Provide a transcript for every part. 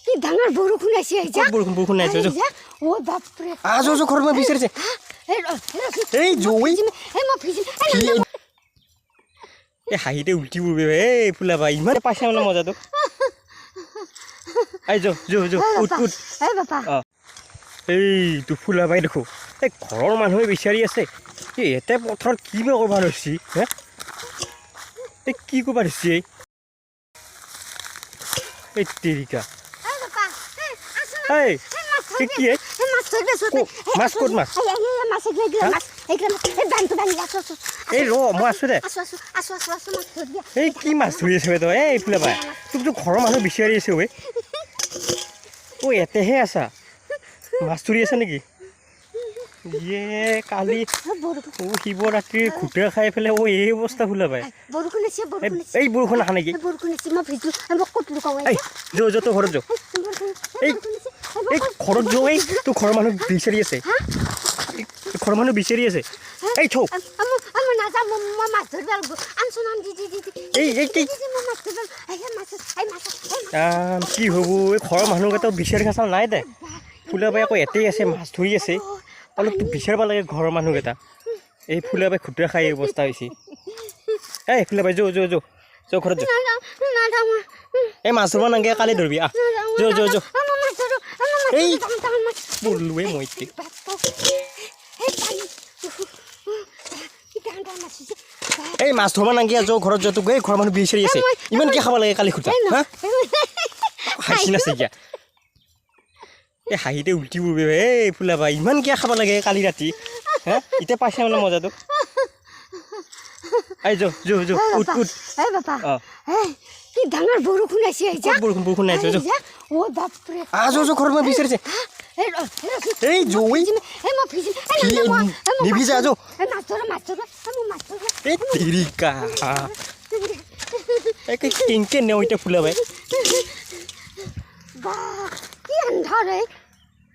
কি ডাঙৰ বৰষুণ আহিছে আইজা বৰষুণ আহিছে ও বাপ ৰে আজো ঘৰ মই বিচাৰিছে এই জই এই মই ভিজি এই হাঁহিতে উল্টি পৰবে এই ফুলাবা ইমান পাইছা মানে মজাটো আই যো উঠ এই বাপা এই তো ফুলাবাই দেখো এই ঘৰৰ মানুহে বিচাৰি আছে এই এতে পথাৰত কি বা কৰবা লৈছি হে এই কি কৰবা লৈছি এই তেৰিকা এই বাপা এই কি মাছ ক'ত মাছ এই ৰ মই আছো দে এই কি মাছ ধৰি আছে তই এই ফুলাবা তোকতো ঘৰৰ মানুহ বিচাৰি আছে ঐ এতেহে আছা মাছ ধৰি আছে নেকি ইয়ে কালি শিৱৰাত্ৰিৰ ঘুটে খাই পেলাই এই অৱস্থা ফুলাবাই এই বৰষুণ আহা নেকি য'ত ঘৰত যাওঁ এই ঘৰত যাওঁ এই তোৰ ঘৰৰ মানুহ বিচাৰি আছে ঘৰৰ মানুহ বিচাৰি আছে এই থৌ কি হ'ব এই ঘৰৰ মানুহকেইটাও বিচাৰি খাচা নাই দে ফুলাবাই আকৌ এতেই আছে মাছ ধৰি আছে অলপ বিচাৰিব লাগে ঘৰৰ মানুহকেইটা এই ফুলাবাই খুটৰা খাই অৱস্থা হৈছে এই ফুলাবাই যৌ ঘৰত যৌ এই মাছ ধৰিব নাগে কালি ধৰিবি আহ যৌ এই বলোৱে মই এই মাছ ধৰিব নাগে যৌ ঘৰত যৌ তোক এই ঘৰৰ মানুহ বিচাৰি আছে ইমান কি খাব লাগে কালি খুটা হা হাঁহি নাছে কিয়া এই হাঁহিতে উল্টি পৰবে এই ফুলাবা ইমান কিয় খাব লাগে কালি ৰাতি হে এতিয়া পাইছা মানে মজাটো আই যৌ উঠ এই বাপা কি ডাঙৰ বৰষুণ আহিছে আইজা বৰষুণ আহিছে ও বাপ ৰে আজো ঘৰত মই বিচাৰিছে এই জই এই মই ভিজি নিভিজা আজো মাছ ধৰ এই তেৰিকা এই কেনকে নেও এতিয়া ফুলাবাই বা কি আন্ধাৰ ৰে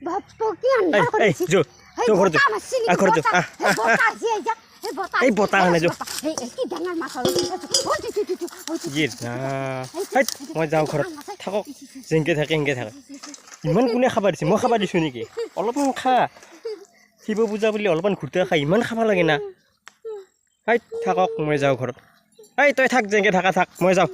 বাপ কি আন্ধাৰ এই যৌ ঘৰত এই বতাহ আনে যৌ মই যাওঁ ঘৰত থাকক যেনেকৈ থাকে সেনেকৈ থাকে ইমান কোনে খাব দিছে মই খাব দিছোঁ নেকি অলপমান খা শিৱ পূজা বুলি অলপমান ঘূৰ্তে খাই ইমান খাব লাগে না থাকক মই যাওঁ ঘৰত তই থাক যেনেকৈ থাক মই যাওঁ